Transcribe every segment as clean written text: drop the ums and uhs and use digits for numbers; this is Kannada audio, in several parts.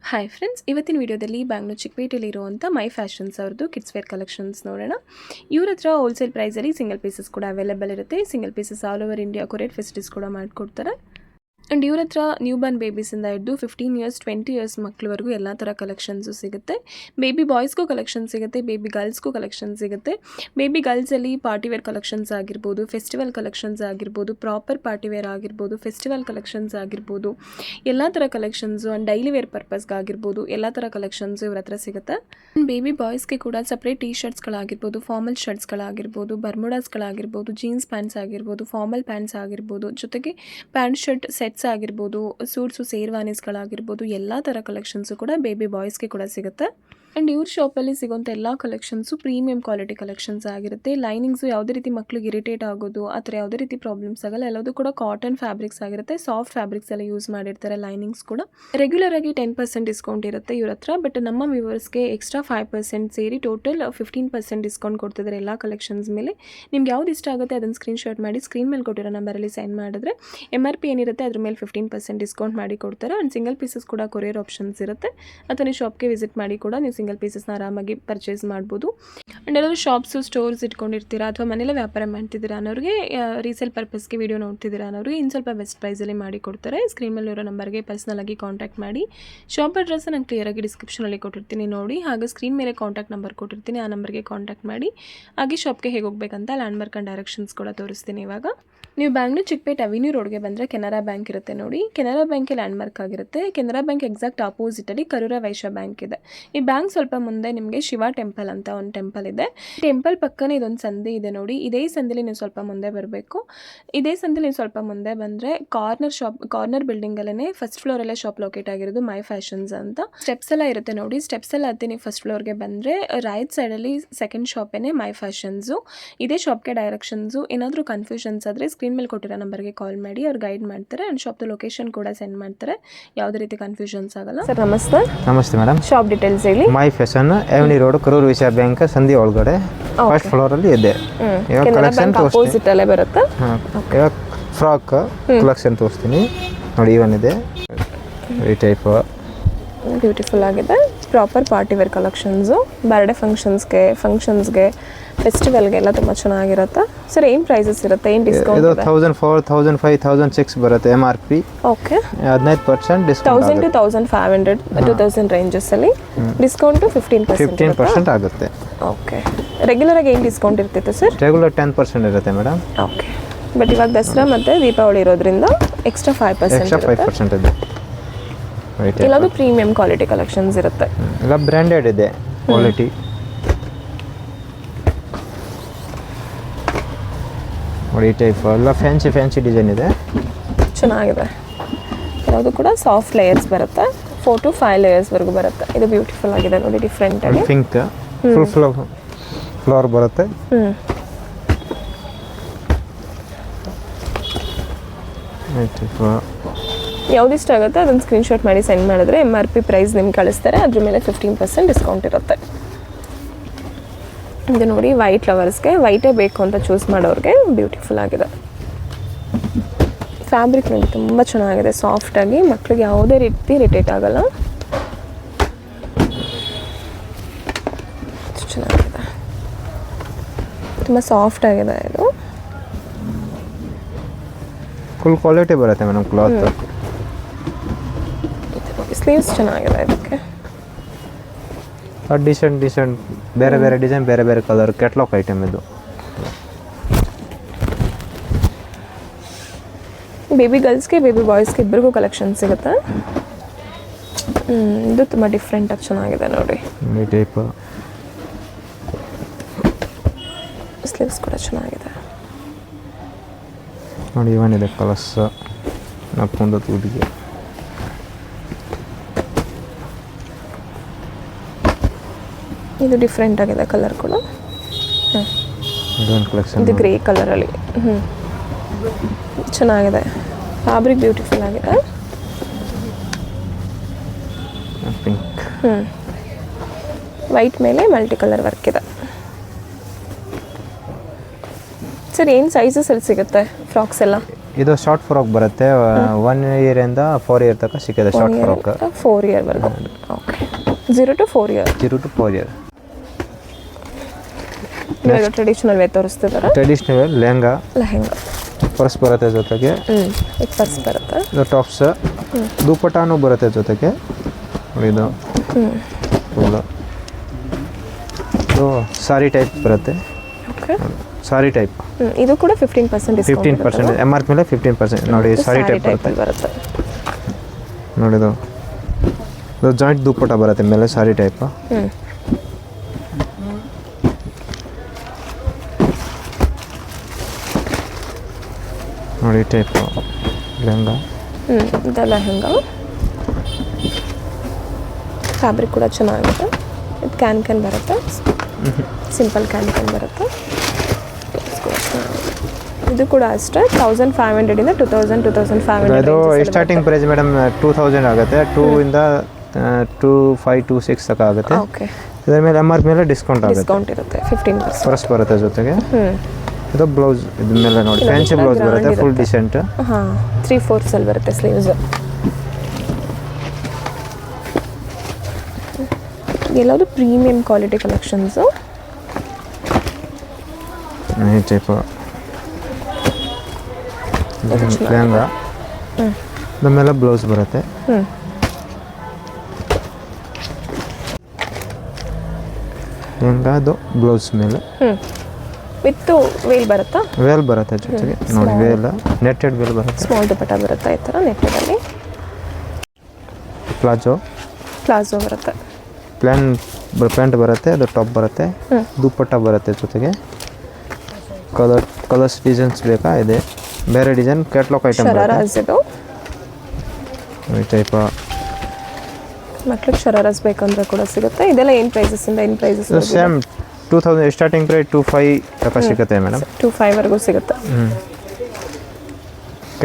ಹಾಯ್ ಫ್ರೆಂಡ್ಸ್, ಇವತ್ತಿನ ವಿಡಿಯೋದಲ್ಲಿ ಬ್ಯಾಂಗ್ಳೂರು ಚಿಕ್ಕಪೇಟೆಯಲ್ಲಿರುವಂಥ ಮೈ ಫ್ಯಾಷನ್ಸ್ ಅವ್ರದ್ದು ಕಿಡ್ಸ್ ವೇರ್ ಕಲೆಕ್ಷನ್ಸ್ ನೋಡೋಣ. ಇವ್ರ ಹತ್ರ ಹೋಲ್ಸೇಲ್ ಪ್ರೈಸಲ್ಲಿ ಸಿಂಗಲ್ ಪೀಸಸ್ ಕೂಡ ಅವೈಲೇಬಲ್ ಇರುತ್ತೆ. Single pieces all over India courier facilities ಕೂಡ ಮಾಡಿಕೊಡ್ತಾರೆ. ಆ್ಯಂಡ್ ಇವ್ರ ಹತ್ರ ನ್ಯೂ ಬಾರ್ನ್ ಬೇಬೀಸಿಂದ ಹಿಡಿದು 15 ಇಯರ್ಸ್ 20 ಇಯರ್ಸ್ ಮಕ್ಕಳವರೆಗೂ ಎಲ್ಲ ಥರ ಕಲೆಕ್ಷನ್ಸು ಸಿಗುತ್ತೆ. ಬೇಬಿ ಬಾಯ್ಸ್ಗೂ ಕಲೆಕ್ಷನ್ ಸಿಗುತ್ತೆ, ಬೇಬಿ ಗರ್ಲ್ಸ್ಗೂ ಕಲೆಕ್ಷನ್ ಸಿಗುತ್ತೆ. ಬೇಬಿ ಗರ್ಲ್ಸಲ್ಲಿ ಪಾರ್ಟಿವೇರ್ ಕಲೆಕ್ಷನ್ಸ್ ಆಗಿರ್ಬೋದು, ಫೆಸ್ಟಿವಲ್ ಕಲೆಕ್ಷನ್ಸ್ ಆಗಿರ್ಬೋದು, ಪ್ರಾಪರ್ ಪಾರ್ಟಿವೇರ್ ಆಗಿರ್ಬೋದು, ಫೆಸ್ಟಿವಲ್ ಕಲೆಕ್ಷನ್ಸ್ ಆಗಿರ್ಬೋದು, ಎಲ್ಲ ಥರ ಕಲೆಕ್ಷನ್ಸು ಆ್ಯಂಡ್ ಡೈಲಿ ವೇರ್ ಪರ್ಪಸ್ಗಾಗಿರ್ಬೋದು ಎಲ್ಲ ಥರ ಕಲೆಕ್ಷನ್ಸು ಇವ್ರ ಹತ್ರ ಸಿಗುತ್ತೆ. ಬೇಬಿ ಬಾಯ್ಸ್ಗೆ ಕೂಡ ಸಪ್ರೇಟ್ ಟೀ ಶರ್ಟ್ಸ್ಗಳಾಗಿರ್ಬೋದು, ಫಾರ್ಮಲ್ ಶರ್ಟ್ಸ್ಗಳಾಗಿರ್ಬೋದು, ಬರ್ಮುಡಾಸ್ಗಳಾಗಿರ್ಬೋದು, ಜೀನ್ಸ್ ಪ್ಯಾಂಟ್ಸ್ ಆಗಿರ್ಬೋದು, ಫಾರ್ಮಲ್ ಪ್ಯಾಂಟ್ಸ್ ಆಗಿರ್ಬೋದು, ಜೊತೆಗೆ ಪ್ಯಾಂಟ್ ಶರ್ಟ್ ಸೆಟ್ಸ್ ಆಗಿರ್ಬೋದು, ಸೂಟ್ಸು ಶೇರ್ವಾನೀಸ್ಗಳಾಗಿರ್ಬೋದು ಎಲ್ಲ ಥರ ಕಲೆಕ್ಷನ್ಸು ಕೂಡ ಬೇಬಿ ಬಾಯ್ಸ್ಗೆ ಕೂಡ ಸಿಗುತ್ತೆ. ಆ್ಯಂಡ್ ಇವ್ರ ಶಾಪಲ್ಲಿ ಸಿಗೋಂಥ ಎಲ್ಲ ಕಲೆಕ್ಷನ್ಸು ಪ್ರೀಮಿಯಂ ಕ್ವಾಲಿಟಿ ಕಲೆಕ್ಷನ್ಸ್ ಆಗಿರುತ್ತೆ. ಲೈನಿಂಗ್ಸು ಯಾವುದೇ ರೀತಿ ಮಕ್ಳಿಗೆ ಇರಿಟೇಟ್ ಆಗೋದು ಆ ಥರ ಯಾವುದೇ ರೀತಿ ಪ್ರಾಬ್ಲಮ್ಸ್ ಆಗಲ್ಲ. ಎಲ್ಲದೂ ಕೂಡ ಕಾಟನ್ ಫ್ಯಾಬ್ರಿಕ್ಸ್ ಆಗಿರುತ್ತೆ. ಸಾಫ್ಟ್ ಫ್ಯಾಬ್ರಿಕ್ಸ್ ಎಲ್ಲ ಯೂಸ್ ಮಾಡಿರ್ತಾರೆ. ಲೈನಿಂಗ್ಸ್ ಕೂಡ ರೆಗ್ಯುಲರ್ ಆಗಿ 10% ಡಿಸ್ಕೌಂಟ್ ಇರುತ್ತೆ ಇವ್ರ ಹತ್ರ. ಬಟ್ ನಮ್ಮ ವ್ಯೂವರ್ಸ್ಗೆ ಎಕ್ಸ್ಟ್ರಾ 5% ಸೇರಿ ಟೋಟಲ್ 15% ಡಿಸ್ಕೌಂಟ್ ಕೊಡ್ತಿದ್ದಾರೆ ಎಲ್ಲ ಕಲೆಕ್ಷನ್ಸ್ ಮೇಲೆ. ನಿಮ್ಗೆ ಯಾವ್ದು ಇಷ್ಟ ಆಗುತ್ತೆ ಅದನ್ನು ಸ್ಕ್ರೀನ್ಶಾಟ್ ಮಾಡಿ ಸ್ಕ್ರೀನ್ ಮೇಲೆ ಕೊಟ್ಟಿರೋ ನಂಬರಲ್ಲಿ ಸೆಂಡ್ ಮಾಡಿದ್ರೆ MRP ಏನಿರುತ್ತೆ ಅದ್ರ ಮೇಲೆ 15% ಡಿಸ್ಕೌಂಟ್ ಮಾಡಿ ಕೊಡ್ತಾರೆ. ಆ್ಯಂಡ್ ಸಿಂಗಲ್ ಪೀಸಸ್ ಕೂಡ ಕೊರಿಯರ್ ಆಪ್ಷನ್ಸ್ ಇರುತ್ತೆ. ಅಥವಾ ನೀವು ಶಾಪ್ಗೆ ವಿಸಿಟ್ ಮಾಡಿ ಕೂಡ ನೀವು ಸಿಂಗಲ್ ಪೀಸಸ್ನ ಆರಾಮಾಗಿ ಪರ್ಚೇಸ್ ಮಾಡ್ಬೋದು. ಆ್ಯಂಡ್ ಎಲ್ಲರೂ ಶಾಪ್ಸು ಸ್ಟೋರ್ಸ್ ಇಟ್ಕೊಂಡಿರ್ತೀರಾ ಅಥವಾ ಮನೇಲೆ ವ್ಯಾಪಾರ ಮಾಡ್ತಿದ್ದೀರಾ ಅನ್ನೋರಿಗೆ, ರೀಸೇಲ್ ಪರ್ಪಸ್ಗೆ ವೀಡಿಯೋ ನೋಡ್ತಿದ್ದೀರಾ ಅನ್ನೋರಿಗೆ ಇನ್ನು ಸ್ವಲ್ಪ ಬೆಸ್ಟ್ ಪ್ರೈಸಲ್ಲಿ ಮಾಡಿ ಕೊಡ್ತಾರೆ. ಸ್ಕ್ರೀನ್ ಮೇಲೆ ಇರೋ ನಂಬರ್ಗೆ ಪರ್ಸ್ನಲಾಗಿ ಕಾಂಟ್ಯಾಕ್ಟ್ ಮಾಡಿ. ಶಾಪ್ ಅಡ್ರೆಸ್ ನಾನು ಕ್ಲಿಯರಾಗಿ ಡಿಸ್ಕ್ರಿಪ್ಷನಲ್ಲಿ ಕೊಟ್ಟಿರ್ತೀನಿ ನೋಡಿ. ಹಾಗೆ ಸ್ಕ್ರೀನ್ ಮೇಲೆ ಕಾಂಟ್ಯಾಕ್ಟ್ ನಂಬರ್ ಕೊಟ್ಟಿರ್ತೀನಿ, ಆ ನಂಬರ್ಗೆ ಕಾಂಟ್ಯಾಕ್ಟ್ ಮಾಡಿ. ಹಾಗೆ ಶಾಪ್ಗೆ ಹೇಗೆ ಹೋಗಬೇಕಂತ ಲ್ಯಾಂಡ್ಮಾರ್ಕ್ ಆ್ಯಂಡ್ ಡೈರೆಕ್ಷನ್ಸ್ ಕೂಡ ತೋರಿಸ್ತೀನಿ. ಇವಾಗ ನೀವು ಬ್ಯಾಂಗ್ಳೂರು ಚಿಕ್ಕಪೇಟೆ ಅವಿನ್ಯೂ ರೋಡ್ಗೆ ಬಂದರೆ ಕೆನರಾ ಬ್ಯಾಂಕ್ ಇರುತ್ತೆ ನೋಡಿ. ಕೆನರಾ ಬ್ಯಾಂಕೇ ಲ್ಯಾಂಡ್ಮಾರ್ಕ್ ಆಗಿರುತ್ತೆ. ಕೆನರಾ ಬ್ಯಾಂಕ್ ಎಕ್ಸಾಕ್ಟ್ ಆಪೋಸಿಟಲ್ಲಿ ಕರೂರ ವೈಶ್ಯ ಬ್ಯಾಂಕ್ ಇದೆ. ಈ ಬ್ಯಾಂಕ್ ಸ್ವಲ್ಪ ಮುಂದೆ ನಿಮಗೆ ಶಿವ ಟೆಂಪಲ್ ಅಂತ ಒಂದು ಟೆಂಪಲ್ ಇದೆ. ಟೆಂಪಲ್ ಪಕ್ಕನೇ ಇದೊಂದು ಸಂಧಿ ಇದೆ ನೋಡಿ. ಇದೇ ಸಂಧಿಲಿ ನೀವು ಸ್ವಲ್ಪ ಮುಂದೆ ಬರಬೇಕು. ಇದೇ ಸಂಧಿಲಿ ನೀವು ಸ್ವಲ್ಪ ಮುಂದೆ ಬಂದರೆ ಕಾರ್ನರ್ ಬಿಲ್ಡಿಂಗಲ್ಲೇ ಫಸ್ಟ್ ಫ್ಲೋರಲ್ಲೇ ಶಾಪ್ ಲೊಕೇಟ್ ಆಗಿರೋದು ಮೈ ಫ್ಯಾಷನ್ಸ್ ಅಂತ. ಸ್ಟೆಪ್ಸ್ ಎಲ್ಲ ಇರುತ್ತೆ ನೋಡಿ. ಸ್ಟೆಪ್ಸ್ ಎಲ್ಲ ಹತ್ತಿ ನೀವು ಫಸ್ಟ್ ಫ್ಲೋರ್ಗೆ ಬಂದರೆ ರೈಟ್ ಸೈಡಲ್ಲಿ ಸೆಕೆಂಡ್ ಶಾಪೇನೆ ಮೈ ಫ್ಯಾಷನ್ಸು. ಇದೇ ಶಾಪ್ಗೆ ಡೈರೆಕ್ಷನ್ಸು. ಏನಾದರೂ ಕನ್ಫ್ಯೂಷನ್ಸ್ ಆದರೆ ಸ್ಕ್ರೀನ್ ಮೇಲೆ ಕೊಟ್ಟಿರೋ ನಂಬರ್ಗೆ ಕಾಲ್ ಮಾಡಿ, ಅವ್ರು ಗೈಡ್ ಮಾಡ್ತಾರೆ. ಆ್ಯಂಡ್ ಶಾಪ್ದು ಲೊಕೇಶನ್ ಕೂಡ ಸೆಂಡ್ ಮಾಡ್ತಾರೆ. ಯಾವುದೇ ರೀತಿ ಕನ್ಫ್ಯೂಷನ್ಸ್ ಆಗಲ್ಲ. ಸರ್ ನಮಸ್ತೆ. ನಮಸ್ತೆ ಮೇಡಮ್. ಶಾಪ್ ಡೀಟೇಲ್ಸ್ ಹೇಳಿ. ಮೈ ಫ್ಯಾಷನ್ ಎವ್ನಿ ರೋಡ್ ಕರೂರ್ ವಿಷಯ ಬ್ಯಾಂಕ್ ಸಂಧಿ ಒಳಗಡೆ ಫಸ್ಟ್ ಫ್ಲೋರ್ ಅಲ್ಲಿ ಇದೆ. ಇವಾಗ ಕಲೆಕ್ಷನ್ ಅಪೋಸಿಟ್ ಅಲ್ಲೇ ಬರುತ್ತೆ. ಇವಾಗ ಫ್ರಾಕ್ ಕಲೆಕ್ಷನ್ ತೋರಿಸ್ತೀನಿ ನೋಡಿ. ಇವನ್ ಇದೆ ಈ ಟೈಪ್ ಬ್ಯೂಟಿಫುಲ್ ಆಗಿದೆ. Proper party wear collections. Birthday ಫಂಕ್ಷನ್ಸ್ಗೆ ಫೆಸ್ಟಿವಲ್ಗೆ ಎಲ್ಲ ತುಂಬ ಚೆನ್ನಾಗಿರುತ್ತೆ. ಸರ್ ಏನು ಪ್ರೈಸಸ್ ಇರುತ್ತೆ, ಏನು ಡಿಸ್ಕೌಂಟ್? ಇದು 1004, 1005, 1006 ಬರುತ್ತೆ MRP. Okay, 15% discount. 1000 to 1500 2000 ರೇಂಜಸ್ಸಲ್ಲಿ ಡಿಸ್ಕೌಂಟು 15% ಆಗುತ್ತೆ. ಓಕೆ, ರೆಗ್ಯುಲರ್ ಆಗಿ ಏನು ಡಿಸ್ಕೌಂಟ್ ಇರ್ತಿತ್ತು ಸರ್? ರೆಗ್ಯುಲರ್ 10% ಇರುತ್ತೆ ಮೇಡಮ್. ಓಕೆ, ಬಟ್ ಇವಾಗ ದಸರಾ ಮತ್ತು ದೀಪಾವಳಿ ಇರೋದ್ರಿಂದ ಎಕ್ಸ್ಟ್ರಾ 5% ಇದೆ. ಎಲ್ಲದು ಪ್ರೀಮಿಯಂ ಕ್ವಾಲಿಟಿ ಕಲೆಕ್ಷನ್ಸ್ ಇರುತ್ತೆ. ಎಲ್ಲ ಬ್ರ್ಯಾಂಡೆಡ್ ಇದೆ ಕ್ವಾಲಿಟಿ. ನೋಡಿ ಟೈಪ್ ಎಲ್ಲ ಫ್ಯಾನ್ಸಿ ಡಿಸೈನ್ ಇದೆ, ಚೆನ್ನಾಗಿದೆ. ಯಾವುದು ಕೂಡ ಸಾಫ್ಟ್ ಲೇಯರ್ಸ್ ಬರುತ್ತೆ. 4 to 5 ಲೇಯರ್ಸ್ವರೆಗೂ ಬರುತ್ತೆ. ಇದು ಬ್ಯೂಟಿಫುಲ್ ಆಗಿದೆ ನೋಡಿ, ಡಿಫ್ರೆಂಟ್ ಆಗಿ. ಪಿಂಕ್ ಫುಲ್ ಫ್ಲವರ್ ಬರುತ್ತೆ. ಯಾವ್ದು ಇಷ್ಟ ಆಗುತ್ತೆ ಅದನ್ನು ಸ್ಕ್ರೀನ್ಶಾಟ್ ಮಾಡಿ ಸೆಂಡ್ ಮಾಡಿದ್ರೆ MRP ಪ್ರೈಸ್ ನಿಮ್ಗೆ ಕಳಿಸ್ತಾರೆ. ಅದ್ರ ಮೇಲೆ 15% ಡಿಸ್ಕೌಂಟ್ ಇರುತ್ತೆ. ಇದು ನೋಡಿ, ವೈಟ್ ಫ್ಲವರ್ಸ್ಗೆ ವೈಟೇ ಬೇಕು ಅಂತ ಚೂಸ್ ಮಾಡೋರಿಗೆ ಬ್ಯೂಟಿಫುಲ್ ಆಗಿದೆ. ಫ್ಯಾಬ್ರಿಕ್ ನೋಡಿ ತುಂಬ ಚೆನ್ನಾಗಿದೆ, ಸಾಫ್ಟಾಗಿ, ಮಕ್ಕಳಿಗೆ ಯಾವುದೇ ರೀತಿ ಇರಿಟೇಟ್ ಆಗಲ್ಲ. ಚೆನ್ನಾಗಿದೆ, ತುಂಬ ಸಾಫ್ಟ್ ಆಗಿದೆ. ಇದು ಫುಲ್ ಕ್ವಾಲಿಟಿ ಬರುತ್ತೆ ಮೇಡಮ್ ಕ್ಲಾತ್. ಸ್ಲೀವ್ಸ್ ಚೆನ್ನಾಗಿದೆ. ಇದಕ್ಕೆ ಡಿಸೆಂಟ್ ಬೇರೆ ಡಿಸೈನ್, ಬೇರೆ ಕಲರ್ ಕ್ಯಾಟ್ಲಾಗ್ ಐಟಮ್ ಇದು. ಬೇಬಿ ಗರ್ಲ್ಸ್ಗೆ ಬೇಬಿ ಬಾಯ್ಸ್ಗೆ ಇಬ್ಬರಿಗೂ ಕಲೆಕ್ಷನ್ ಸಿಗುತ್ತೆ. ಇದು ತುಂಬ ಡಿಫ್ರೆಂಟಾಗಿ ಚೆನ್ನಾಗಿದೆ ನೋಡಿ. ಈ ಟೈಪ್ ಸ್ಲೀವ್ಸ್ ಕೂಡ ಚೆನ್ನಾಗಿದೆ ನೋಡಿ. ಇವನಿದೆ ಕಲರ್ಸ್ ನಕ್ಕೊಂಡು ತುದಿಗೆ. ಇದು ಡಿಫ್ರೆಂಟ್ ಆಗಿದೆ ಕಲರ್ ಕೂಡ. ಇದು ಗ್ರೇ ಕಲರಲ್ಲಿ ಚೆನ್ನಾಗಿದೆ. ಫ್ಯಾಬ್ರಿಕ್ ಬ್ಯೂಟಿಫುಲ್ ಆಗಿದೆ. ಪಿಂಕ್ ವೈಟ್ ಮೇಲೆ ಮಲ್ಟಿ ಕಲರ್ ವರ್ಕ್ ಇದೆ. ಸರ್ ಏನು ಸೈಜಸಲ್ಲಿ ಸಿಗುತ್ತೆ ಫ್ರಾಕ್ಸ್ ಎಲ್ಲ? ಇದು ಶಾರ್ಟ್ ಫ್ರಾಕ್ ಬರುತ್ತೆ 1 ಇಯರಿಂದ 4 ಇಯರ್ ತನಕ ಸಿಕ್ಕಿದೆ ಶಾರ್ಟ್ ಫ್ರಾಕ್ 4 ಇಯರ್ವರೆಗೂ. Okay 0 to 4 year. 0 to 4 year. ಇವಾಗ ಟ್ರೆಡಿಷನಲ್ ವೇ ತೋರಿಸ್ತಿದ್ದಾರೆ. ಟ್ರೆಡಿಷನಲ್ ಲೆಹಂಗಾ ಪರ್ಸ್ ಬರುತ್ತೆ ಜೊತೆಗೆ. ಪರ್ಸ್ ಬರುತ್ತೆ. ಇದು ಟಾಪ್ಸ್ ದುಪ್ಪಟ್ಟಾನು ಬರುತ್ತೆ ಜೊತೆಗೆ. ಇದು ಇದು ಸಾರಿ ಟೈಪ್ ಬರುತ್ತೆ. Okay sorry type. ಇದು ಕೂಡ 15% ಡಿಸ್ಕೌಂಟ್. 15% MRP ಮೇಲೆ 15% ನೋಡಿ. ಸಾರಿ ಟೈಪ್ ಬರುತ್ತೆ ನೋಡಿ. ಇದು ಜಾಯಿಂಟ್ ದುಪ್ಪಟ್ಟ ಬರುತ್ತೆ ಮೇಲೆ ಸಾರಿ ಟೈಪ್. ನೋಡಿ ಟೈಪ್ ಲೆಹಂಗಾ. ಇದು ಲೆಹಂಗಾ ಫ್ಯಾಬ್ರಿಕ್ ಕೂಡ ಚೆನ್ನಾಗಿದೆ. ಇದು ಕ್ಯಾನ್ ಬರುತ್ತೆ. ಸಿಂಪಲ್ ಕ್ಯಾನ್ ಬರುತ್ತೆ. ಇದು ಕೂಡ ಅಷ್ಟೇ 1500 ಇಂದ 2000 2500. ಇದು ಸ್ಟಾರ್ಟಿಂಗ್ ಪ್ರೈಸ್ ಮೇಡಮ್ 2000 ಆಗುತ್ತೆ. 2 ಇಂದ 25 26 ತನಕ ಆಗುತ್ತೆ. ಓಕೆ ಇದರ ಮೇಲೆ MRP ಮೇಲೆ ಡಿಸ್ಕೌಂಟ್ ಇರುತ್ತೆ 15%. ಪರ್ಸ್ ಬರುತ್ತೆ ಜೊತೆಗೆ. ಇದು ಬ್ಲೌಸ್ ಇದ್ರ ಮೇಲೆ ನೋಡಿ ಫ್ಯಾನ್ಸಿ ಬ್ಲೌಸ್ ಬರುತ್ತೆ ಫುಲ್ ಡಿಸೆಂಟ್. 3/4 ಅಲ್ಲಿ ಬರುತ್ತೆ ಸ್ಲೀವ್ಸ್. ಎಲ್ಲದು ಪ್ರೀಮಿಯಂ ಕ್ವಾಲಿಟಿ ಕಲೆಕ್ಷನ್ಸು. ಈ ಟೈಪ್ ಲೆಹಂಗಾ ಇದ್ರ ಮೇಲೆ ಬ್ಲೌಸ್ ಬರುತ್ತೆ. ಲೆಹಂಗಾ ಅದು ಬ್ಲೌಸ್ ಮೇಲೆ ವಿತ್ ವೇಲ್ ಬರುತ್ತಾ? ವೇಲ್ ಬರುತ್ತೆ ಜೊತೆಗೆ ನೋಡಿ. ವೇಲ್ ನೆಟ್ಟೆಡ್ ವೇಲ್ ಬರುತ್ತೆ. ಸ್ಮಾಲ್ ದುಪಟ್ಟ ಬರುತ್ತೆ ಈ ಥರ ನೆಟ್ಟೆಡಲ್ಲಿ. ಪ್ಲಾಜೋ ಬರುತ್ತೆ. ಪ್ಯಾಂಟ್ ಬರುತ್ತೆ. ಅದು ಟಾಪ್ ಬರುತ್ತೆ. ದುಪ್ಪಟ್ಟ ಬರುತ್ತೆ ಜೊತೆಗೆ. ಕಲರ್ಸ್ ಡಿಸೈನ್ಸ್ ಬೇಕಾ ಇದೆ ಬೇರೆ ಡಿಸೈನ್ ಕ್ಯಾಟ್ಲಾಗ್ ಐಟಮ್ ಬರುತ್ತೆ. ಇದು ಈ ಟೈಪ್ ಮಕ್ಳಿಗೆ ಶರಾರಸ್ ಬೇಕಂದ್ರೆ ಕೂಡ ಸಿಗುತ್ತೆ. ಇದೆಲ್ಲ ಏನು ಪ್ರೈಸಸ್ ಇಂದ ಏನು ಪ್ರೈಸಸ್? ಸೇಮ್ 2000 ಸ್ಟಾರ್ಟಿಂಗ್ ಪ್ರೈಸ್ 25 ತನಕ ಸಿಗುತ್ತೆ ಮೇಡಮ್. 25 ವರೆಗೂ ಸಿಗುತ್ತೆ.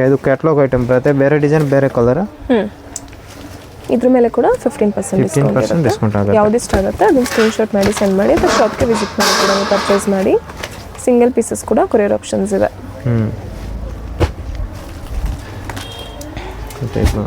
ಇದು ಕ್ಯಾಟ್ಲಾಗ್ ಐಟಮ್ ಬರುತ್ತೆ. ಬೇರೆ ಡಿಸೈನ್ ಬೇರೆ ಕಲರ್. ಇದ್ರ ಮೇಲೆ ಕೂಡ 15% ಡಿಸ್ಕೌಂಟ್ ಆಗುತ್ತೆ. ಯಾವ್ದು ಇಷ್ಟ ಆಗುತ್ತೆ ಅದನ್ನ ಸ್ಕ್ರೀನ್ಶಾಟ್ ಮಾಡಿ ಸೆಂಡ್ ಮಾಡಿ ಅಥವಾ ಶಾಪ್ಗೆ ವಿಸಿಟ್ ಮಾಡಿ ಕೂಡ ಪರ್ಚೇಸ್ ಮಾಡಿ. ಸಿಂಗಲ್ ಪೀಸಸ್ ಕೂಡ ಕೊರಿಯರ್ ಆಪ್ಷನ್ಸ್ ಇದೆ. ಇದು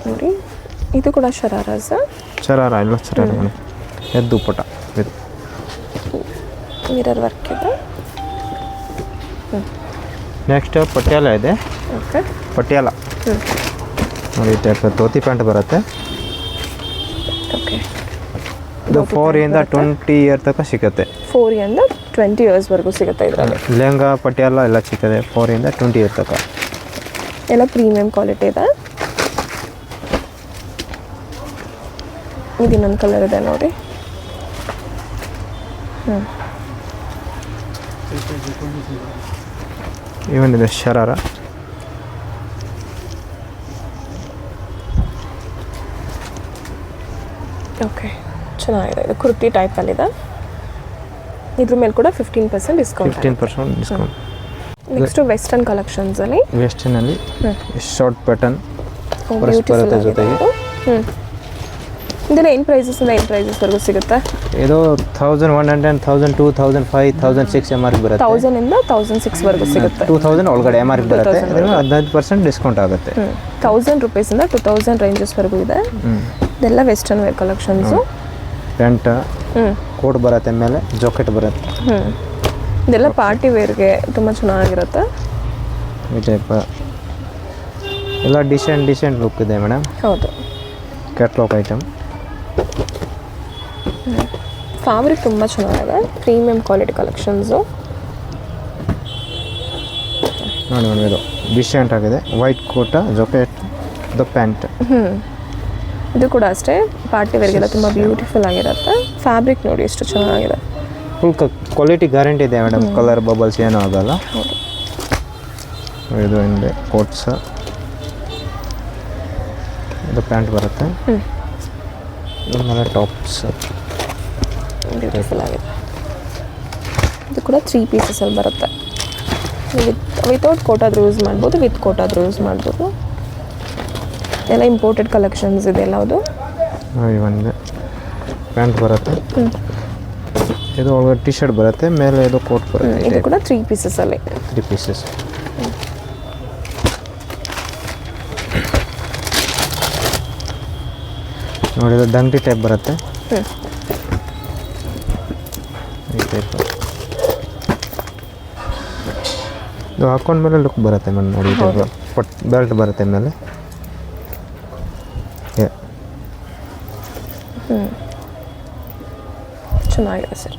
ನೋಡಿ ಇದು ಕೂಡ ಶರಾರ ಇಲ್ಲ ಶರಾರ ಎದ್ದು ಪಟ ಮಿರರ್ ವರ್ಕ್ ಇದೆ. ನೆಕ್ಸ್ಟ್ ಪಟಿಯಾಲ ಇದೆ. ಓಕೆ ಪಟಿಯಾಲ ನೋಡಿ ಟೈಪ್ ಧೋತಿ ಪ್ಯಾಂಟ್ ಬರುತ್ತೆ. ಓಕೆ ಇದು 4 ಇಂದ 20 ಇಯರ್ ತನಕ ಸಿಗುತ್ತೆ. 4 ಇಂದ 20 ಇಯರ್ಸ್ ವರೆಗೂ ಸಿಗುತ್ತೆ ಇದರಲ್ಲಿ. ಲೆಹಂಗಾ ಪಟಿಯಾಲ ಎಲ್ಲ ಸಿಗುತ್ತೆ 4 ಇಂದ 20 ಇಯರ್ ತನಕ. ಎಲ್ಲ ಪ್ರೀಮಿಯಂ ಕ್ವಾಲಿಟಿ ಇದೆ. ಇದು ಇನ್ನೊಂದು ಕಲರ್ ಇದೆ ನೋಡಿ. ಇವನ್ ಇದೆ ಶರಾರ. ಓಕೆ ಚೆನ್ನಾಗಿದೆ. ಇದು ಕುರ್ತಿ ಟೈಪಲ್ಲಿದೆ. ಇದ್ರ ಮೇಲೆ ಕೂಡ 15% ಡಿಸ್ಕೌಂಟ್. 15% ಡಿಸ್ಕೌಂಟ್. ನೆಕ್ಸ್ಟ್ ವೆಸ್ಟರ್ನ್ ಕಲೆಕ್ಷನ್ಸಲ್ಲಿ ವೆಸ್ಟರ್ನಲ್ಲಿ ಶಾರ್ಟ್ ಪ್ಯಾಟರ್ನ್ ಬರುತ್ತೆ ಜೊತೆಗೆ. ಇದೆಲ್ಲ ಏನು ಪ್ರೈಸಸ್ ಇಂದ ಏನು ಪ್ರೈಸಸ್ ವರೆಗೂ ಸಿಗುತ್ತೆ? ಇದು 1100 1002 1005 1006 MRP ಬರುತ್ತೆ. 1000 ಇಂದ 1006 ವರೆಗೂ ಸಿಗುತ್ತೆ. 2000 ಒಳಗಡೆ MRP ಬರುತ್ತೆ. 15% ಡಿಸ್ಕೌಂಟ್ ಆಗುತ್ತೆ. 1000 ರೂಪೀಸ್ ಇಂದ 2000 ರೇಂಜಸ್ ವರೆಗೂ ಇದೆ. ಇದೆಲ್ಲ western wear collections. Pant coat ಬರುತ್ತೆ ಮೇಲೆ ಜಾಕೆಟ್ ಬರುತ್ತೆ. ಇದೆಲ್ಲ ಪಾರ್ಟಿ ವೇರ್ಗೆ ತುಂಬ ಚೆನ್ನಾಗಿರುತ್ತೆ. ಈ ಟೈಪ್ ಎಲ್ಲ ಡಿಸೆಂಟ್ ಲುಕ್ ಇದೆ ಮೇಡಮ್. ಹೌದು ಕ್ಯಾಟ್ಲಾಗ್ ಐಟಮ್. ಫ್ಯಾಬ್ರಿಕ್ ತುಂಬ ಚೆನ್ನಾಗಿದೆ. ಪ್ರೀಮಿಯಂ ಕ್ವಾಲಿಟಿ ಕಲೆಕ್ಷನ್ಸು ನೋಡಿ. ಇದು ಡಿಸೆಂಟ್ ಆಗಿದೆ. ವೈಟ್ ಕೋಟ ಜಾಕೆಟ್ ದ ಪ್ಯಾಂಟ್. ಇದು ಕೂಡ ಅಷ್ಟೇ ಪಾರ್ಟಿ ವೇರ್ಗೆಲ್ಲ ತುಂಬ ಬ್ಯೂಟಿಫುಲ್ ಆಗಿರುತ್ತೆ. ಫ್ಯಾಬ್ರಿಕ್ ನೋಡಿ ಎಷ್ಟು ಚೆನ್ನಾಗಿದೆ. ಫುಲ್ ಕ್ವಾಲಿಟಿ ಗ್ಯಾರಂಟಿ ಇದೆ ಮೇಡಮ್. ಕಲರ್ ಬಬಲ್ಸ್ ಏನೂ ಆಗಲ್ಲ. ಇದು ಹಿಂದೆ ಕೋಟ್ಸ್. ಇದು ಪ್ಯಾಂಟ್ ಬರುತ್ತೆ. ಆಮೇಲೆ ಟಾಪ್ಸ್ ಬ್ಯೂಟಿಫುಲ್ ಆಗಿದೆ. ಇದು ಕೂಡ 3 ಪೀಸಸಲ್ಲಿ ಬರುತ್ತೆ ವಿತ್ ವಿತೌಟ್ ಕೋಟ್ ಆದರೂ ಯೂಸ್ ಮಾಡ್ಬೋದು, ವಿತ್ ಕೋಟ್ ಆದರೂ ಯೂಸ್ ಮಾಡ್ಬೋದು. ಎಲ್ಲ ಇಂಪೋರ್ಟೆಡ್ ಕಲೆಕ್ಷನ್ಸ್ ಇದೆ ಎಲ್ಲವುದು. ನೋಡಿ ಒಂದು ಪ್ಯಾಂಟ್ ಬರುತ್ತೆ, ಇದು ಒಳಗಡೆ ಟಿ ಶರ್ಟ್ ಬರುತ್ತೆ, ಮೇಲೆ ಇದು ಕೋಟ್ ಬರುತ್ತೆ. ಇದು ಕೂಡ 3 ಪೀಸಸಲ್ಲಿ 3 ಪೀಸಸ್. ನೋಡಿ ಇದು ದಂಡಿ ಟೈಪ್ ಬರುತ್ತೆ, ಈ ಟೈಪ್. ಇದು ಹಾಕೊಂಡ್ಮೇಲೆ ಲುಕ್ ಬರುತ್ತೆ ಮೇಡಮ್. ನೋಡಿ ಈ ಟೈಪ್ ಬೆಲ್ಟ್ ಬರುತ್ತೆ ಮೇಲೆ. ಚೆನ್ನಾಗಿದೆ ಸರ್.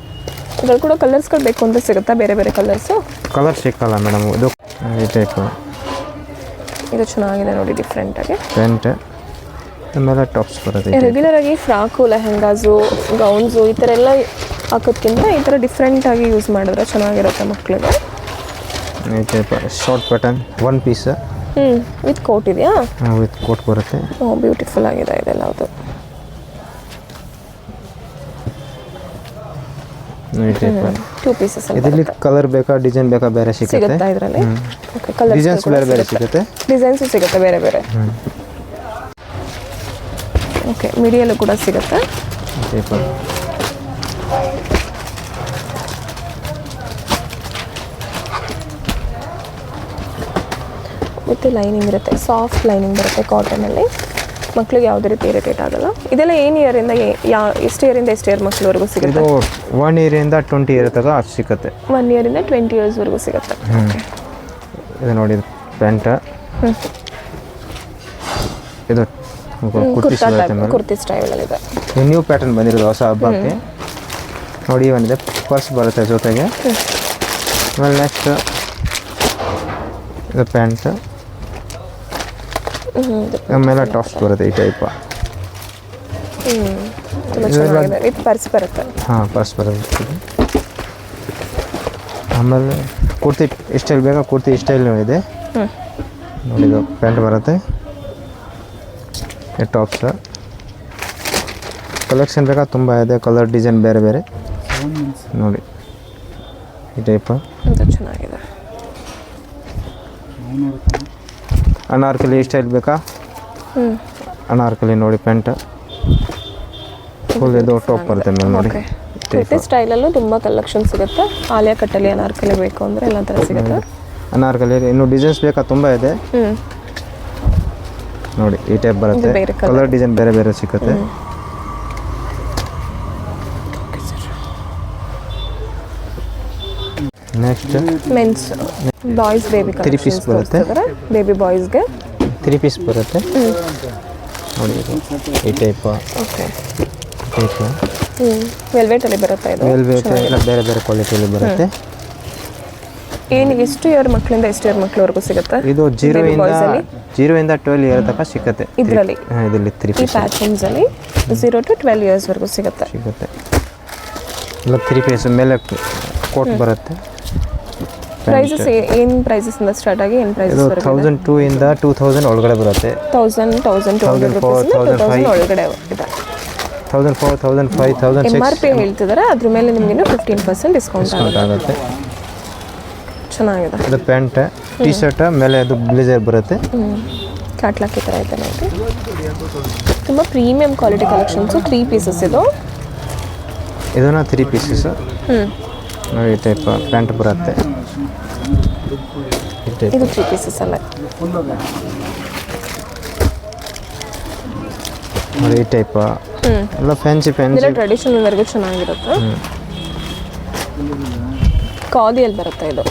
ಇದ್ರಲ್ಲಿ ಕೂಡ ಕಲರ್ಸ್ಗಳು ಬೇಕು ಅಂತ ಸಿಗುತ್ತಾ? ಬೇರೆ ಬೇರೆ ಕಲರ್ಸು ಕಲರ್ ಸಿಕ್ಕಲ್ಲ ಮೇಡಮ್. ಇದು ಈ ಟೈಪ್. ಇದು ಚೆನ್ನಾಗಿದೆ ನೋಡಿ, ಡಿಫ್ರೆಂಟಾಗಿ. ಪ್ಯಾಂಟ್ ಮೇಲೆ ಟಾಪ್ಸ್ ಬರುತ್ತೆ. ರೆಗ್ಯುಲರ್ ಆಗಿ ಫ್ರಾಕು, ಲೆಹೆಂಗಾಸು, ಗೌನ್ಸು ಈ ಥರ ಎಲ್ಲ ಹಾಕೋದ್ಕಿಂತ ಈ ಥರ ಡಿಫ್ರೆಂಟಾಗಿ ಯೂಸ್ ಮಾಡಿದ್ರೆ ಚೆನ್ನಾಗಿರುತ್ತೆ ಮಕ್ಕಳಿಗೆ. ಈ type short pattern 1 piece. With coat ಇದೆಯಾ? ವಿತ್ ಕೋಟ್ ಬರುತ್ತೆ. ಬ್ಯೂಟಿಫುಲ್ ಆಗಿದೆ ಇದೆಲ್ಲ. ಅದು ಈ ಟೈಪ್ 2 ಪೀಸಸ್. ಇದರಲ್ಲಿ ಕಲರ್ ಬೇಕಾ, ಡಿಸೈನ್ ಬೇಕಾ, ಬೇರೆ ಸಿಗುತ್ತೆ ಇದರಲ್ಲಿ. ಓಕೆ, ಕಲರ್ ಡಿಸೈನ್ಸ್ ಬೇರೆ ಬೇರೆ ಸಿಗುತ್ತೆ, ಡಿಸೈನ್ಸು ಸಿಗುತ್ತೆ ಬೇರೆ ಬೇರೆ. ಓಕೆ, ಮಿಡಿಯಲ್ಲೂ ಕೂಡ ಸಿಗುತ್ತೆ. ಮತ್ತು ಲೈನಿಂಗ್ ಇರುತ್ತೆ, ಸಾಫ್ಟ್ ಲೈನಿಂಗ್ ಬರುತ್ತೆ ಕಾಟನಲ್ಲಿ. ಮಕ್ಕಳಿಗೆ ಯಾವುದೇ ರೀತಿ ಇರಿಟೇಟ್ ಆಗಲ್ಲ. ಇದೆಲ್ಲ ಏನು ಇಯರಿಂದ ಎಷ್ಟು ಇಯರಿಂದ ಎಷ್ಟು ಇಯರ್ ಮಕ್ಕಳವರೆಗೂ ಸಿಗುತ್ತೆ? ಇದು 1 ಇಯರಿಂದ 20 ಇಯರ್ ತನಕ ಅದು ಸಿಗುತ್ತೆ. 1 ಇಯರಿಂದ 20 ಇಯರ್ಸ್ವರೆಗೂ ಸಿಗುತ್ತೆ. ಇದು ನೋಡಿ ಪ್ಯಾಂಟ್, ಇದು ಕುರ್ತಿ ಸ್ಟೈಲಲ್ಲಿದೆ. ನ್ಯೂ ಪ್ಯಾಟರ್ನ್ ಬಂದಿರೋದು ಹೊಸ ಹಬ್ಬಕ್ಕೆ. ನೋಡಿ ಒಂದಿದೆ, ಪರ್ಸ್ ಬರುತ್ತೆ ಜೊತೆಗೆ. ಆಮೇಲೆ ನೆಕ್ಸ್ಟ್ ಇದು ಪ್ಯಾಂಟ್, ಆಮೇಲೆ ಟಾಪ್ಸ್ ಬರುತ್ತೆ ಈ ಟೈಪ್. ಇದು ಪರ್ಸ್ ಬರುತ್ತೆ. ಹಾಂ, ಪರ್ಸ್ ಬರುತ್ತೆ. ಆಮೇಲೆ ಕುರ್ತಿ ಸ್ಟೈಲ್ ಬೇಕಾ, ಕುರ್ತಿ ಸ್ಟೈಲ್ ಇದೆ. ನೋಡಿ ಇದು ಪ್ಯಾಂಟ್ ಬರುತ್ತೆ, ಟಾಪ್ಸ್. ಕಲೆಕ್ಷನ್ ಬೇಕಾ ತುಂಬ ಇದೆ, ಕಲರ್ ಡಿಸೈನ್ ಬೇರೆ ಬೇರೆ. ನೋಡಿ ಈ ಟೈಪ್ ಚೆನ್ನಾಗಿದೆ. ಅನಾರ್ಕಲಿ ಸ್ಟೈಲ್ ಬೇಕಾ, ಅನಾರ್ಕಲಿ ನೋಡಿ ಪ್ಯಾಂಟ್ ಫುಲ್ ಇದು ಟಾಪ್ ಬರುತ್ತೆ ಮೇಲೆ. ನೋಡಿ ಕುರ್ತಿ ಸ್ಟೈಲಲ್ಲೂ ತುಂಬ ಕಲೆಕ್ಷನ್ ಸಿಗುತ್ತೆ. ಆಲಿಯಾ ಕಟ್ಟಲ್ಲಿ ಅನಾರ್ಕಲಿ ಬೇಕು ಅಂದರೆ ಎಲ್ಲ ಥರ ಸಿಗುತ್ತೆ. ಅನಾರ್ಕಲಿ ಇನ್ನು ಡಿಸೈನ್ಸ್ ಬೇಕಾ ತುಂಬ ಇದೆ. ನೋಡಿ ಈ ಟೈಪ್ ಬರುತ್ತೆ, ಕಲರ್ ಡಿಸೈನ್ ಬೇರೆ ಬೇರೆ ಸಿಗುತ್ತೆ. Next mens boys baby 3 piece ಬರುತ್ತೆ. ಬೇಬಿ ಬಾಯ್ಸ್ಗೆ 3 ಪೀಸ್ ಬರುತ್ತೆ. ನೋಡಿ ಇದು ಈ ಟೈಪ್. ಓಕೆ, ಟೈಪ್ ವೆಲ್ವೆಟಲ್ಲಿ ಬರುತ್ತೆ. ಇದು ವೆಲ್ವೆಟ್ ಎಲ್ಲ ಬೇರೆ ಬೇರೆ ಕ್ವಾಲಿಟಿಯಲ್ಲಿ ಬರುತ್ತೆ. ಏನು ಎಷ್ಟು ಇಯರ್ ಮಕ್ಕಳಿಂದ ಎಷ್ಟು ಇಯರ್ ಮಕ್ಕಳವರೆಗೂ ಸಿಗುತ್ತೆ? ಇದು 0 ಇಂದ 12 ಇಯರ್ ತನಕ ಸಿಗುತ್ತೆ ಇದರಲ್ಲಿ. ಇದರಲ್ಲಿ 3 ಈ ಪ್ಯಾಟರ್ನ್ಸಲ್ಲಿ 0 to 12 ಇಯರ್ಸ್ವರೆಗೂ ಸಿಗುತ್ತೆ. ಎಲ್ಲ 3 ಪೀಸ್ ಮೇಲೆ ಕೋಟ್ ಬರುತ್ತೆ. ಪ್ರೈಸಸ್ ಏನು ಪ್ರೈಸಸ್ಸಿಂದ ಸ್ಟಾರ್ಟ್ ಆಗಿ ಏನು ಪ್ರೈಸಸ್ ಇದು 1002 ಇಂದ 2000 ಒಳಗಡೆ ಬರುತ್ತೆ. 1200 ರೂಪೀಸ್ 2000 ಒಳಗಡೆ ಇದೆ. 1004, 1005, 1006 MRP ಹೇಳ್ತಿದ್ದಾರೆ. ಅದ್ರ ಮೇಲೆ ನಿಮಗಿನ್ನೂ 15% ಡಿಸ್ಕೌಂಟ್ ಆಗುತ್ತೆ. ಚೆನ್ನಾಗಿದೆ. ಇದು ಪ್ಯಾಂಟ್, ಟಿ ಶರ್ಟ್, ಮೇಲೆ ಅದು ಬ್ಲೇಸರ್ ಬರುತ್ತೆ. ಕ್ಯಾಟ್ಲಾಕ್ ಈ ಥರ ಇದೆ ನೋಡಿ. ತುಂಬ ಪ್ರೀಮಿಯಂ ಕ್ವಾಲಿಟಿ ಕಲೆಕ್ಷನ್ಸು. 3 ಪೀಸಸ್ ಇದು. ಇದನ್ನ 3 ಪೀಸಸ್. ನೋಡಿ ಈ ಟೈಪ್ ಪ್ಯಾಂಟ್ ಬರುತ್ತೆ. ಇದು 3 ಪೀಸಸ್ ಅಲ್ಲ. ನೋಡಿ ಈ ಟೈಪ್ ಎಲ್ಲ ಫ್ಯಾನ್ಸಿ ಟ್ರೆಡಿಷನಲ್ ವರ್ಗೂ ಚೆನ್ನಾಗಿರುತ್ತೆ. ಖಾದಿಯಲ್ಲಿ ಬರುತ್ತೆ ಇದು.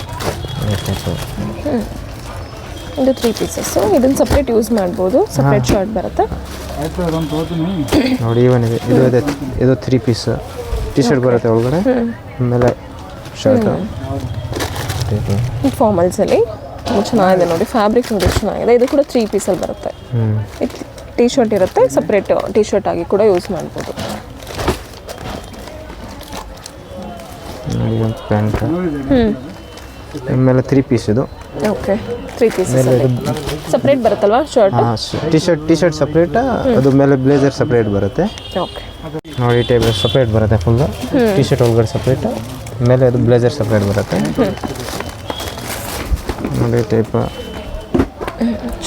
ಇದು 3 ಪೀಸಸ್ಸು. ಇದನ್ನು ಸಪ್ರೇಟ್ ಯೂಸ್ ಮಾಡ್ಬೋದು. ಸಪ್ರೇಟ್ ಶರ್ಟ್ ಬರುತ್ತೆ. ನೋಡಿ ಇವನಿದೆ, ಇದು 3 ಪೀಸ್. ಟಿ ಶರ್ಟ್ ಬರುತ್ತೆ ಒಳಗಡೆ, ಆಮೇಲೆ ಶರ್ಟ್. ಫಾರ್ಮಲ್ಸಲ್ಲಿ ಚೆನ್ನಾಗಿದೆ ನೋಡಿ. ಫ್ಯಾಬ್ರಿಕ್ ನೋಡಿ ಚೆನ್ನಾಗಿದೆ. ಇದು ಕೂಡ 3 ಪೀಸಲ್ಲಿ ಬರುತ್ತೆ. ಟಿ ಶರ್ಟ್ ಇರುತ್ತೆ, ಸಪ್ರೇಟ್ ಟಿ ಶರ್ಟ್ ಆಗಿ ಕೂಡ ಯೂಸ್ ಮಾಡ್ಬೋದು. ಪ್ಯಾಂಟ್ ಆಮೇಲೆ 3 ಪೀಸ್ ಇದು. ಓಕೆ, 3 ಪೀಸಸ್ ಸಪ್ರೇಟ್ ಬರುತ್ತಲ್ವಾ ಶರ್ಟ್? ಟಿ ಶರ್ಟ್ ಸಪ್ರೇಟ್, ಅದು ಮೇಲೆ ಬ್ಲೇಸರ್ ಸಪ್ರೇಟ್ ಬರುತ್ತೆ. ಓಕೆ, ನೋಡಿ ಈ ಟೈಪ್ ಸಪ್ರೇಟ್ ಬರುತ್ತೆ ಫುಲ್. ಟಿ ಶರ್ಟ್ ಒಳಗಡೆ ಸಪ್ರೇಟ್, ಮೇಲೆ ಅದು ಬ್ಲೇಸರ್ ಸಪ್ರೇಟ್ ಬರುತ್ತೆ. ನೋಡಿ ಟೈಪ್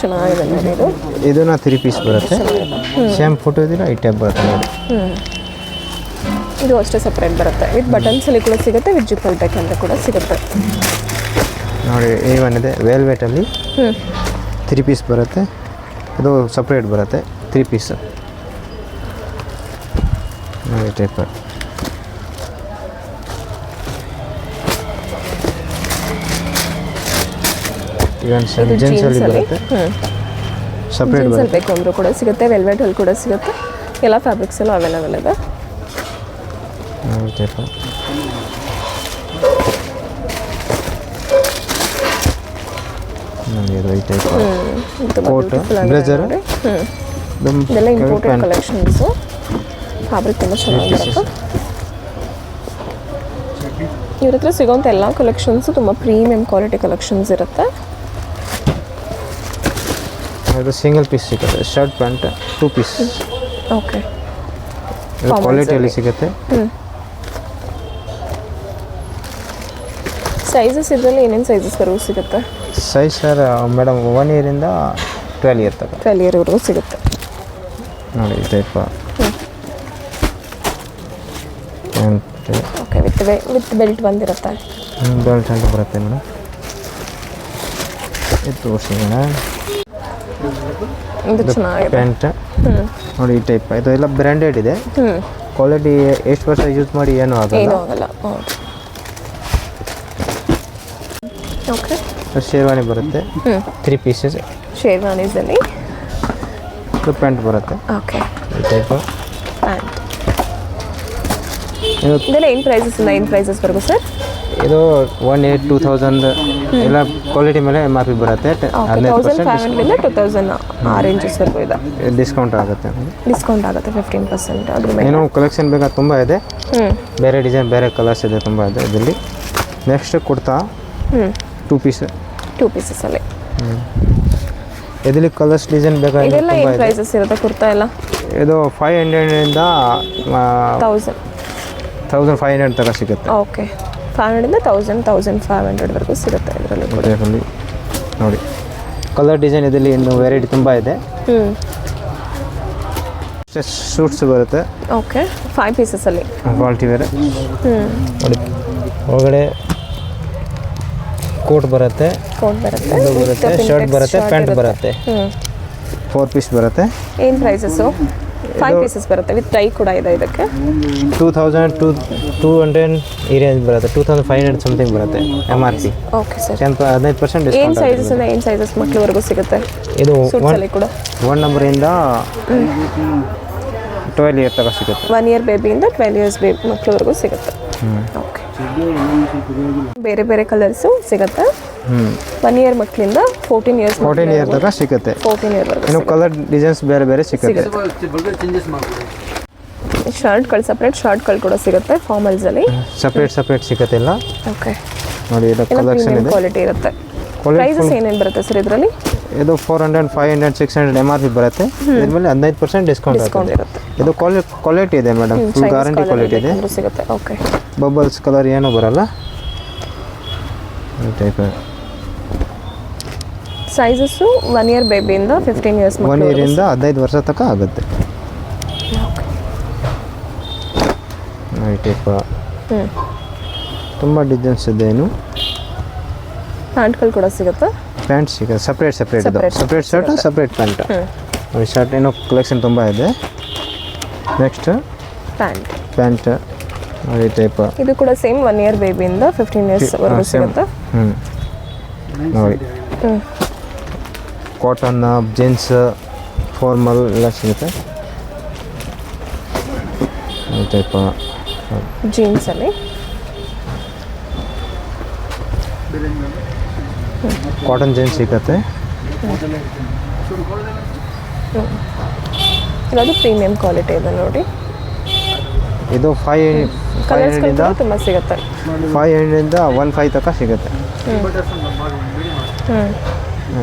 ಚೆನ್ನಾಗಿದೆ ನೋಡಿ ಇದು. ಇದನ್ನ 3 ಪೀಸ್ ಬರುತ್ತೆ. ಸೇಮ್ ಫೋಟೋ ಇದೆಯಲ್ಲ ಈ ಟೈಪ್ ಬರುತ್ತೆ ನೋಡಿ. ಇದು ಅಷ್ಟೇ ಸಪ್ರೇಟ್ ಬರುತ್ತೆ. ವಿತ್ ಬಟನ್ಸಲ್ಲಿ ಕೂಡ ಸಿಗುತ್ತೆ, ವಿತ್ ಜಿಪ್ಪಲ್ಲಿ ಬೇಕಂದ್ರೆ ಕೂಡ ಸಿಗುತ್ತೆ. ನೋಡಿ A1 ಇದೆ ವೆಲ್ವೆಟಲ್ಲಿ 3 ಪೀಸ್ ಬರುತ್ತೆ. ಇದು ಸಪ್ರೇಟ್ ಬರುತ್ತೆ 3 ಪೀಸ್ ನೋಡಿ ಟೈಪ್. ಇವನ್ ಜೆಂಟ್ಸಲ್ಲಿ ಬರುತ್ತೆ ಸಪ್ರೇಟ್ ಬರುತ್ತೆ. ಬೇಕು ಅಂದರೂ ಕೂಡ ಸಿಗುತ್ತೆ, ವೆಲ್ವೆಟಲ್ಲಿ ಕೂಡ ಸಿಗುತ್ತೆ. ಎಲ್ಲ ಫ್ಯಾಬ್ರಿಕ್ಸಲ್ಲೂ ಅವೈಲೇಬಲ್ ಇದೆ ನೋಡಿ ಟೈಪ್. ನೋಡಿ ಇದು ಈ ಟೈಪ್ ಕೋಟ್ ಬ್ಲೇಸರ್. ಇದೆಲ್ಲ ಇಂಪೋರ್ಟೆಡ್ ಕಲೆಕ್ಷನ್ಸು. ಫ್ಯಾಬ್ರಿಕ್ ತುಂಬ ಚೆನ್ನಾಗಿರುತ್ತೆ. ಇವ್ರ ಹತ್ರ ಸಿಗೋಂಥ ಎಲ್ಲ ಕಲೆಕ್ಷನ್ಸು ತುಂಬ ಪ್ರೀಮಿಯಂ ಕ್ವಾಲಿಟಿ ಕಲೆಕ್ಷನ್ಸ್ ಇರುತ್ತೆ. ಇದು ಸಿಂಗಲ್ ಪೀಸ್ ಸಿಗುತ್ತೆ. Shirt pant 2 piece. ಓಕೆ, ಇದು ಕ್ವಾಲಿಟಿಯಲ್ಲಿ ಸಿಗುತ್ತೆ. ಸೈಜಸ್ ಇದರಲ್ಲಿ ಏನೇನು ಸೈಜಸ್ವರೆಗೂ ಸಿಗುತ್ತೆ? ಸೈಜ್ ಸರ್ ಮೇಡಮ್ 1 ಇಯರಿಂದ 12 ಇಯರ್ ತನಕ. 12 ಇಯರ್ವರೆಗೂ ಸಿಗುತ್ತೆ ನೋಡಿ ಈ ಟೈಪ್. ಓಕೆ, ವಿತ್ ಬೆಲ್ಟ್ ಬಂದಿರುತ್ತೆ. ಬೆಲ್ಟ್ ಅಂತ ಬರುತ್ತೆ ಮೇಡಮ್. ಇದು ತೋರಿಸಿ ಮೇಡಮ್. ಇದು ಚೆನ್ನಾಗಿದೆ ಪ್ಯಾಂಟ್ ನೋಡಿ ಈ ಟೈಪ್. ಇದು ಎಲ್ಲ ಬ್ರ್ಯಾಂಡೆಡ್ ಇದೆ. ಕ್ವಾಲಿಟಿ ಎಷ್ಟು ವರ್ಷ ಯೂಸ್ ಮಾಡಿ ಏನೂ ಆಗಲ್ಲ. ಓಕೆ, ಶೇರ್ವಾನಿ ಬರುತ್ತೆ 3 ಪೀಸಸ್. ಶೇರ್ವಾನೀಸಲ್ಲಿ ಇದು ಪ್ಯಾಂಟ್ ಬರುತ್ತೆ. ಓಕೆ, ಈ ಟೈಪ್ ಪ್ಯಾಂಟ್. ಇದೆಲ್ಲ ಏನು ಪ್ರೈಸಸ್ಸಿಂದ ಏನು ಪ್ರೈಸಸ್ವರೆಗೂ ಸರ್? ಇದು 1,800-2,000 ಎಲ್ಲ ಕ್ವಾಲಿಟಿ ಮೇಲೆ MRP ಬರುತ್ತೆ. 1,500ರಿಂದ 2,000 ಆ ರೇಂಜಸ್ವರೆಗೂ ಇದೆ. ಡಿಸ್ಕೌಂಟ್ ಆಗುತ್ತೆ. ಡಿಸ್ಕೌಂಟ್ ಆಗುತ್ತೆ 15%. ಅದ್ರ ಮೇಲೆ ಏನೋ ಕಲೆಕ್ಷನ್ ಬೇಕಾದ ತುಂಬ ಇದೆ. ಬೇರೆ ಡಿಸೈನ್ ಬೇರೆ ಕಲರ್ಸ್ ಇದೆ, ತುಂಬ ಇದೆ ಇದರಲ್ಲಿ. Next kurta 2 piece. 2 ಪೀಸಸಲ್ಲಿ ಇದರಲ್ಲಿ ಕಲರ್ಸ್ ಡಿಸೈನ್ ಬೇಕಾದ್ರೆ ಇದೆಲ್ಲ ಏನು ಪ್ರೈಸಸ್ ಇರುತ್ತೆ ಕುರ್ತಾ ಎಲ್ಲ? ಇದು 500ರಿಂದ 1,500 ತನಕ ಸಿಗುತ್ತೆ. ಓಕೆ, 500ರಿಂದ 1,500ವರೆಗೂ ಸಿಗುತ್ತೆ ಇದರಲ್ಲಿ. ನೋಡಿ ಕಲರ್ ಡಿಸೈನ್ ಇದರಲ್ಲಿ ಇನ್ನು ವೆರೈಟಿ ತುಂಬ ಇದೆ. ಸೂಟ್ಸ್ ಬರುತ್ತೆ. ಓಕೆ, 5 ಪೀಸಸಲ್ಲಿ ಕ್ವಾಲಿಟಿ ಬೇರೆ. ನೋಡಿ ಒಳಗಡೆ ಕೋಟ್ ಬರುತ್ತೆ, ಇದು ಬರುತ್ತೆ, ಶರ್ಟ್ ಬರುತ್ತೆ, ಪ್ಯಾಂಟ್ ಬರುತ್ತೆ. 4 ಪೀಸ್ ಬರುತ್ತೆ. ಏನು ಪ್ರೈಸಸ್ಸು? 5 ಪೀಸಸ್ ಬರುತ್ತೆ, ವಿತ್ ಟೈ ಕೂಡ ಇದೆ. ಇದಕ್ಕೆ 2,200 ಈ ರೇಂಜ್ ಬರುತ್ತೆ. 2,500 ಸಮಥಿಂಗ್ ಬರುತ್ತೆ MRP. Okay sir. 15% ಏನು ಡಿಸ್ಕೌಂಟ್. ಸೈಜಸ್ಸಿಂದ ಏನು ಸೈಜಸ್ ಮಕ್ಕಳವರೆಗೂ ಸಿಗುತ್ತೆ? ಇದು ಸೂಟ್ಸಲ್ಲಿ ಕೂಡ 1 ನಂಬರಿಂದ 12 ಇಯರ್ ತನಕ ಸಿಗುತ್ತೆ. 1 ಇಯರ್ ಬೇಬಿಯಿಂದ 12 ಇಯರ್ಸ್ ಮಕ್ಕಳವರೆಗೂ ಸಿಗುತ್ತೆ. ಓಕೆ, ಬೇರೆ ಬೇರೆ ಕಲರ್ಸು ಸಿಗುತ್ತೆ. 1 ಇಯರ್ ಮಕ್ಕಳಿಂದ 14 ಇಯರ್ ತನಕ ಸಿಗುತ್ತೆ. 14 ಇಯರ್ವರೆಗೂ ಇನ್ನು ಕಲರ್ ಡಿಸೈನ್ಸ್ ಬೇರೆ ಬೇರೆ ಸಿಗುತ್ತೆ. ಶರ್ಟ್ಗಳು ಸಪ್ರೇಟ್ ಶರ್ಟ್ಗಳು ಕೂಡ ಸಿಗುತ್ತೆ ಫಾರ್ಮಲ್ಸಲ್ಲಿ. ಸಪ್ರೇಟ್ ಸಿಗುತ್ತೆ ಎಲ್ಲ. ಓಕೆ, ನೋಡಿ ಇದು ಕಲೆಕ್ಷನ್ ಇದೆ. ಕ್ವಾಲಿಟಿ ಇರುತ್ತೆ. ಪ್ರೈಸಸ್ ಏನೇನು ಬರುತ್ತೆ ಸರ್ ಇದರಲ್ಲಿ? ಇದು 400, 500, 600 MRP ಬರುತ್ತೆ. ಇದ್ರ ಮೇಲೆ 15% ಡಿಸ್ಕೌಂಟ್ ಇರುತ್ತೆ. ಇದು ಕ್ವಾಲಿಟಿ ಇದೆ ಮೇಡಮ್, ಫುಲ್ ಗ್ಯಾರಂಟಿ ಕ್ವಾಲಿಟಿ ಇದೆ. ಸಿಗುತ್ತೆ. ಓಕೆ, ಬಬಲ್ಸ್ ಕಲರ್ ಏನೂ ಬರಲ್ಲ. ಈ ಟೈಪ್ ಸೈಜಸ್ಸು 1 ಇಯರ್ ಬೇಬಿಯಿಂದ 15 ಇಯರ್ಸ್ 1 ಇಯರಿಂದ 15 ವರ್ಷ ತನಕ ಆಗುತ್ತೆ. ಈ ಟೈಪ್ ತುಂಬ ಡಿಸೈನ್ಸ್ ಇದೆ. ಏನು ಪ್ಯಾಂಟ್ಗಳು ಕೂಡ ಸಿಗುತ್ತೆ. ಪ್ಯಾಂಟ್ ಸಿಗುತ್ತೆ ಸಪ್ರೇಟ್ ಇದು separate shirt, separate pant. Shirt ಏನೋ ಕಲೆಕ್ಷನ್ ತುಂಬ ಇದೆ. ನೆಕ್ಸ್ಟ್ ಪ್ಯಾಂಟ್ ಈ ಟೈಪ್. ಇದು ಕೂಡ ಸೇಮ್ 1 ಇಯರ್ ಬೇಬಿಯಿಂದ 15 ಇಯರ್ಸ್ವರೆಗೂ ಸಿಗುತ್ತೆ. ನೋಡಿ ಕಾಟನ್, ಜೀನ್ಸ್, ಫಾರ್ಮಲ್ ಎಲ್ಲ ಸಿಗುತ್ತೆ. ಈ ಟೈಪ್ ಜೀನ್ಸಲ್ಲಿ ಕಾಟನ್ ಜೀನ್ಸ್ ಸಿಗುತ್ತೆ. ಇದು ಪ್ರೀಮಿಯಂ ಕ್ವಾಲಿಟಿ ಇದೆ ನೋಡಿ. ಇದು 500ರಿಂದ ತುಂಬ ಸಿಗುತ್ತೆ. 500ರಿಂದ 1,500 ತನಕ ಸಿಗುತ್ತೆ. ಈ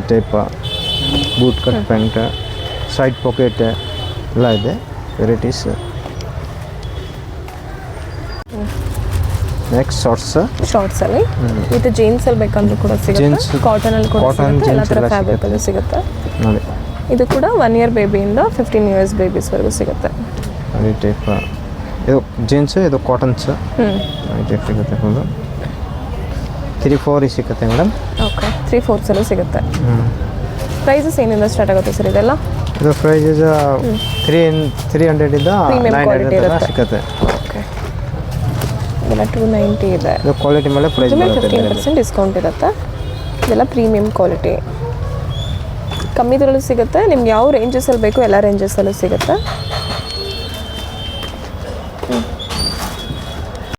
type boot cut pant, side packet ಎಲ್ಲ ಇದೆ ವೆರೈಟೀಸ್. ನೆಕ್ಸ್ಟ್ ಶಾರ್ಟ್ಸಲ್ಲಿ ವಿತ್ ಜೀನ್ಸಲ್ಲಿ ಬೇಕಂದ್ರೂ ಕೂಡ Jeans, ಸಿಗುತ್ತೆ, ಕಾಟನಲ್ಲಿ ಕೂಡ cotton, ಸಿಗುತ್ತೆ, ಎಲ್ಲ jeans ಥರ ಎಲ್ಲ ಫ್ಯಾಬ್ರಿಕಲ್ಲೂ ಸಿಗುತ್ತೆ. ನೋಡಿ ಇದು ಕೂಡ 1 year ಬೇಬಿಯಿಂದ 15 years ಬೇಬೀಸ್ವರೆಗೂ ಸಿಗುತ್ತೆ. ಈ ಟೈಪ್ ಇದು ಜೀನ್ಸು, ಇದು ಕಾಟನ್ಸ್ ಈ ಟೈಪ್ ಸಿಗುತ್ತೆ. ಫುಲ್ಲು 3-4 ಸಿಗುತ್ತೆ ಮೇಡಮ್. ಓಕೆ, 3/4 ಸಿಗುತ್ತೆ. ಪ್ರೈಸಸ್ ಏನಿಂದ ಸ್ಟಾರ್ಟ್ ಆಗುತ್ತೆ ಸರ್ ಇದೆಲ್ಲ? ಇದು ಪ್ರೈಸ್ 300 ಇಂದ Premium 900 quality ತನಕ ಇರುತ್ತೆ. ಸಿಗುತ್ತೆ. ಓಕೆ, ಇದೆಲ್ಲ 290 ಇದೆ. ಇದು ಕ್ವಾಲಿಟಿ ಮೇಲೆ ಪ್ರೈಸ್ ಮೇಲೆ ಬರುತ್ತೆ. 15% ಡಿಸ್ಕೌಂಟ್ ಇರುತ್ತೆ. ಇದೆಲ್ಲ ಪ್ರೀಮಿಯಂ ಕ್ವಾಲಿಟಿ, ಕಮ್ಮಿದ್ರಲ್ಲೂ ಸಿಗುತ್ತೆ. ನಿಮ್ಗೆ ಯಾವ ರೇಂಜಸಲ್ಲಿ ಬೇಕು ಎಲ್ಲ ರೇಂಜಸಲ್ಲೂ ಸಿಗುತ್ತೆ.